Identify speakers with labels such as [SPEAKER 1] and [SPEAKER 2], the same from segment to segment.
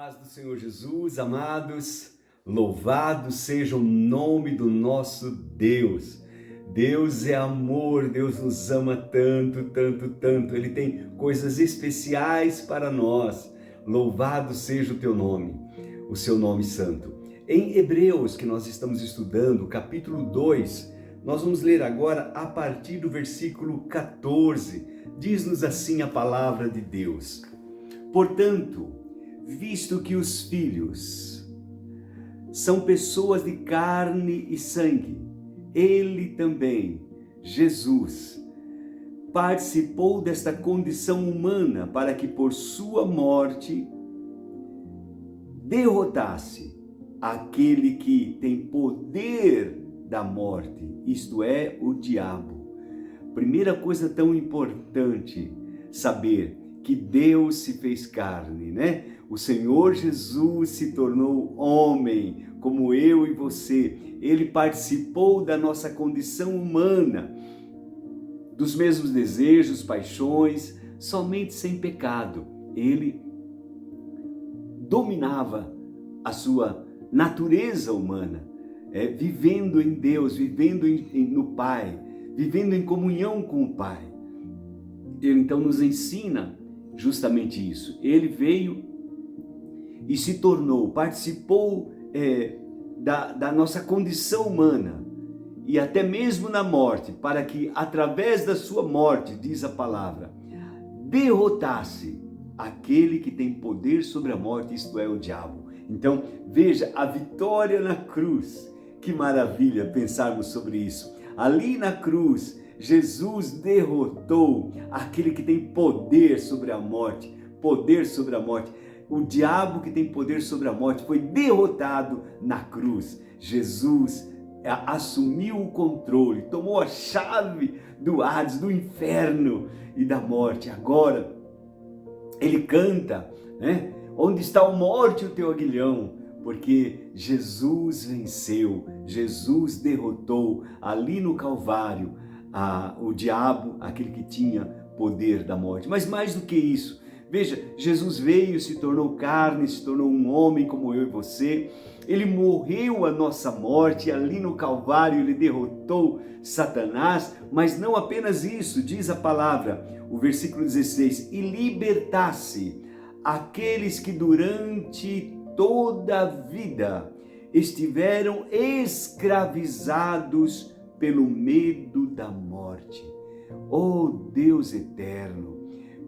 [SPEAKER 1] Paz do Senhor Jesus, amados, louvado seja o nome do nosso Deus. Deus é amor, Deus nos ama tanto, tanto, tanto. Ele tem coisas especiais para nós. Louvado seja o teu nome, o seu nome santo. Em Hebreus, que nós estamos estudando, capítulo 2, nós vamos ler agora a partir do versículo 14. Diz-nos assim a palavra de Deus: portanto, visto que os filhos são pessoas de carne e sangue, ele também, Jesus, participou desta condição humana para que por sua morte derrotasse aquele que tem poder da morte, isto é, o diabo. Primeira coisa tão importante saber que Deus se fez carne, né? O Senhor Jesus se tornou homem, como eu e você. Ele participou da nossa condição humana, dos mesmos desejos, paixões, somente sem pecado. Ele dominava a sua natureza humana, vivendo em Deus, vivendo no Pai, vivendo em comunhão com o Pai. Ele então nos ensina justamente isso. Ele veio e se tornou, participou da nossa condição humana e até mesmo na morte, para que através da sua morte, diz a palavra, derrotasse aquele que tem poder sobre a morte, isto é, o diabo. Então veja a vitória na cruz. Que maravilha pensarmos sobre isso. Ali na cruz, Jesus derrotou aquele que tem poder sobre a morte, poder sobre a morte. O diabo que tem poder sobre a morte foi derrotado na cruz. Jesus assumiu o controle, tomou a chave do Hades, do inferno e da morte. Agora, ele canta, né? Onde está a morte, o teu aguilhão? Porque Jesus venceu, Jesus derrotou ali no Calvário o diabo, aquele que tinha poder da morte. Mas mais do que isso, veja, Jesus veio, se tornou carne, se tornou um homem como eu e você. Ele morreu a nossa morte, ali no Calvário ele derrotou Satanás, mas não apenas isso, diz a palavra, o versículo 16, e libertasse aqueles que durante toda a vida estiveram escravizados pelo medo da morte. Oh Deus eterno,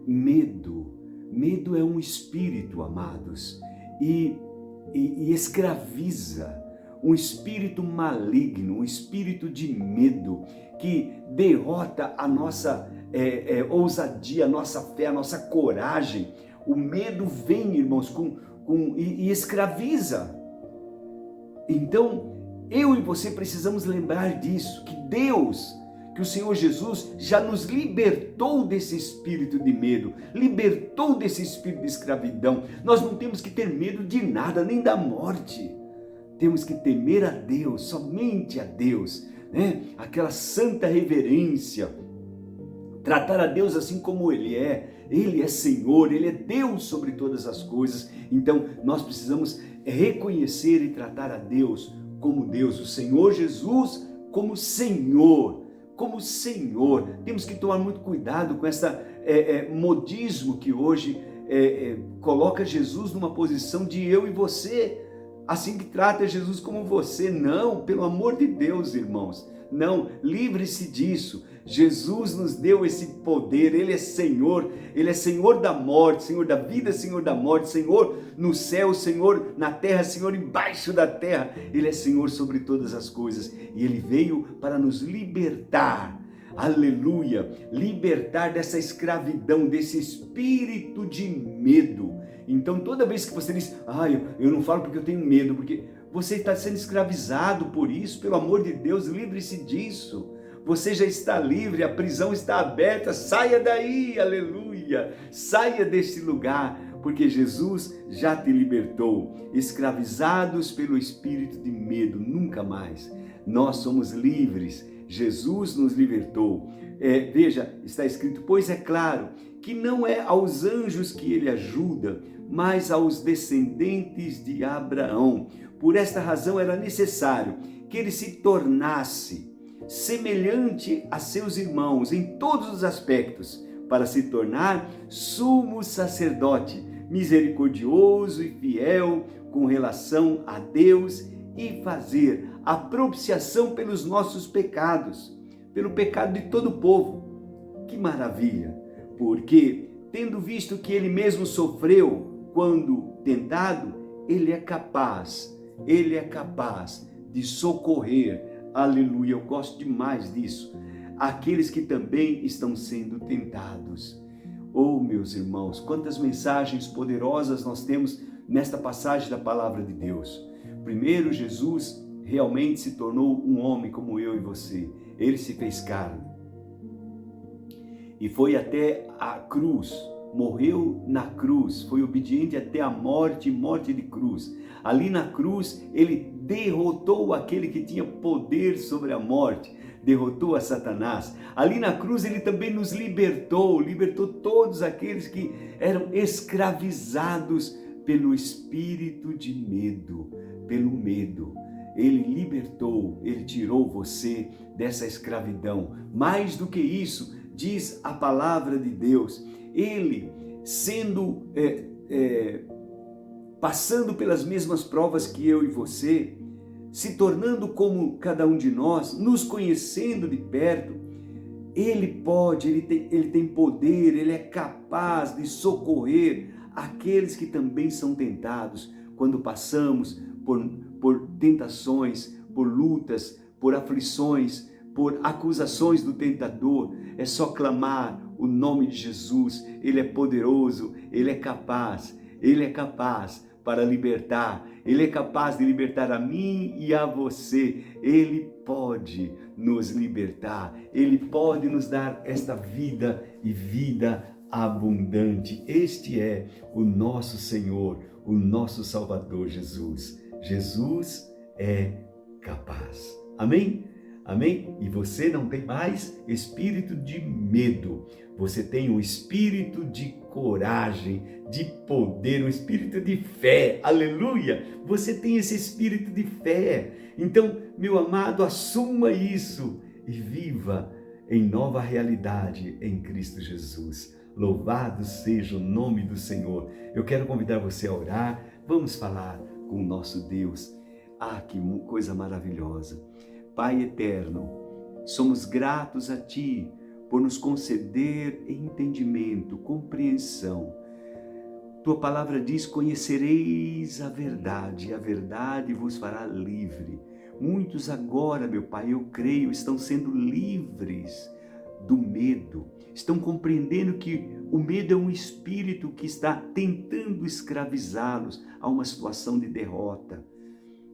[SPEAKER 1] medo é um espírito, amados, e escraviza, um espírito maligno, um espírito de medo que derrota a nossa ousadia, a nossa fé, a nossa coragem. O medo vem, irmãos, e escraviza. Então, eu e você precisamos lembrar disso, que Deus, que o Senhor Jesus já nos libertou desse espírito de medo, libertou desse espírito de escravidão. Nós não temos que ter medo de nada, nem da morte. Temos que temer a Deus, somente a Deus, né? Aquela santa reverência, tratar a Deus assim como Ele é Senhor, Ele é Deus sobre todas as coisas. Então nós precisamos reconhecer e tratar a Deus como Deus, o Senhor Jesus como Senhor, Temos que tomar muito cuidado com esse modismo que hoje coloca Jesus numa posição de eu e você, assim que trata Jesus como você. Não, pelo amor de Deus, irmãos, não, livre-se disso. Jesus nos deu esse poder, Ele é Senhor da morte, Senhor da vida, Senhor da morte, Senhor no céu, Senhor na terra, Senhor embaixo da terra. Ele é Senhor sobre todas as coisas e Ele veio para nos libertar, aleluia, libertar dessa escravidão, desse espírito de medo. Então toda vez que você diz, eu não falo porque eu tenho medo, porque você está sendo escravizado por isso, pelo amor de Deus, livre-se disso. Você já está livre, a prisão está aberta, saia daí, aleluia, saia desse lugar, porque Jesus já te libertou. Escravizados pelo espírito de medo, nunca mais. Nós somos livres, Jesus nos libertou. Veja, está escrito, pois é claro que não é aos anjos que Ele ajuda, mas aos descendentes de Abraão. Por esta razão era necessário que ele se tornasse semelhante a seus irmãos em todos os aspectos, para se tornar sumo sacerdote, misericordioso e fiel com relação a Deus e fazer a propiciação pelos nossos pecados, pelo pecado de todo o povo. Que maravilha! Porque, tendo visto que ele mesmo sofreu quando tentado, ele é capaz de socorrer, aleluia, eu gosto demais disso, aqueles que também estão sendo tentados. Oh, meus irmãos, quantas mensagens poderosas nós temos nesta passagem da palavra de Deus. Primeiro, Jesus realmente se tornou um homem como eu e você. Ele se fez carne e foi até a cruz, morreu na cruz, foi obediente até a morte de cruz. Ali na cruz, ele derrotou aquele que tinha poder sobre a morte, derrotou a Satanás. Ali na cruz, ele também nos libertou todos aqueles que eram escravizados pelo espírito de medo, pelo medo. Ele libertou, ele tirou você dessa escravidão. Mais do que isso, diz a palavra de Deus, ele sendo, passando pelas mesmas provas que eu e você, se tornando como cada um de nós, nos conhecendo de perto, ele pode, ele tem poder, ele é capaz de socorrer aqueles que também são tentados quando passamos por tentações, por lutas, por aflições, por acusações do tentador. É só clamar o nome de Jesus. Ele é poderoso, ele é capaz para libertar. Ele é capaz de libertar a mim e a você. Ele pode nos libertar. Ele pode nos dar esta vida e vida abundante. Este é o nosso Senhor, o nosso Salvador Jesus. Jesus é capaz. Amém? Amém? E você não tem mais espírito de medo. Você tem um espírito de coragem, de poder, um espírito de fé. Aleluia! Você tem esse espírito de fé. Então, meu amado, assuma isso e viva em nova realidade em Cristo Jesus. Louvado seja o nome do Senhor. Eu quero convidar você a orar. Vamos falar com o nosso Deus. Ah, que coisa maravilhosa. Pai eterno, somos gratos a Ti por nos conceder entendimento, compreensão. Tua palavra diz: conhecereis a verdade, e a verdade vos fará livre. Muitos agora, meu Pai, eu creio, estão sendo livres do medo, estão compreendendo que o medo é um espírito que está tentando escravizá-los a uma situação de derrota.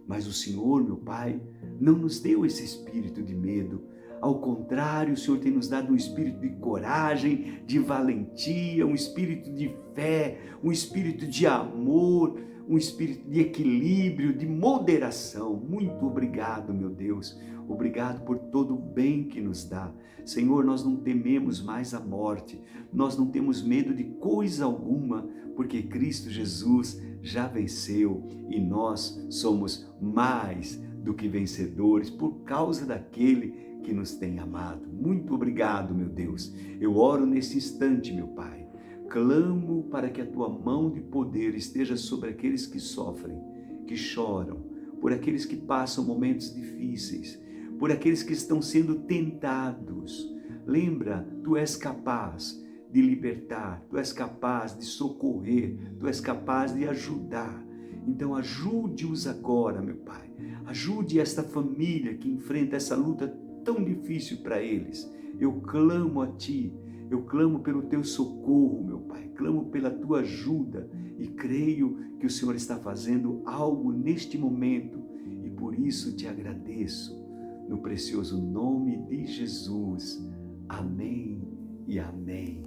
[SPEAKER 1] Mas o Senhor, meu Pai, não nos deu esse espírito de medo. Ao contrário, o Senhor tem nos dado um espírito de coragem, de valentia, um espírito de fé, um espírito de amor, um espírito de equilíbrio, de moderação. Muito obrigado, meu Deus. Obrigado por todo o bem que nos dá. Senhor, nós não tememos mais a morte. Nós não temos medo de coisa alguma, porque Cristo Jesus já venceu e nós somos mais do que vencedores por causa daquele que nos tem amado. Muito obrigado, meu Deus. Eu oro nesse instante, meu Pai. Clamo para que a Tua mão de poder esteja sobre aqueles que sofrem, que choram, por aqueles que passam momentos difíceis, por aqueles que estão sendo tentados. Lembra, Tu és capaz de libertar, Tu és capaz de socorrer, Tu és capaz de ajudar. Então ajude-os agora, meu Pai. Ajude esta família que enfrenta essa luta tão difícil para eles. Eu clamo a Ti, eu clamo pelo Teu socorro, meu Pai. Clamo pela Tua ajuda e creio que o Senhor está fazendo algo neste momento e por isso Te agradeço. No precioso nome de Jesus. Amém e amém.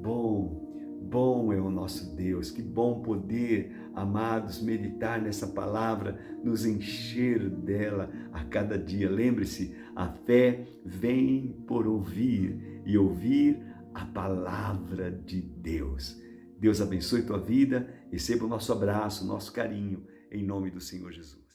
[SPEAKER 1] Bom é o nosso Deus, que bom poder, amados, meditar nessa palavra, nos encher dela a cada dia. Lembre-se, a fé vem por ouvir e ouvir a palavra de Deus. Deus abençoe tua vida Receba o nosso abraço, o nosso carinho, em nome do Senhor Jesus.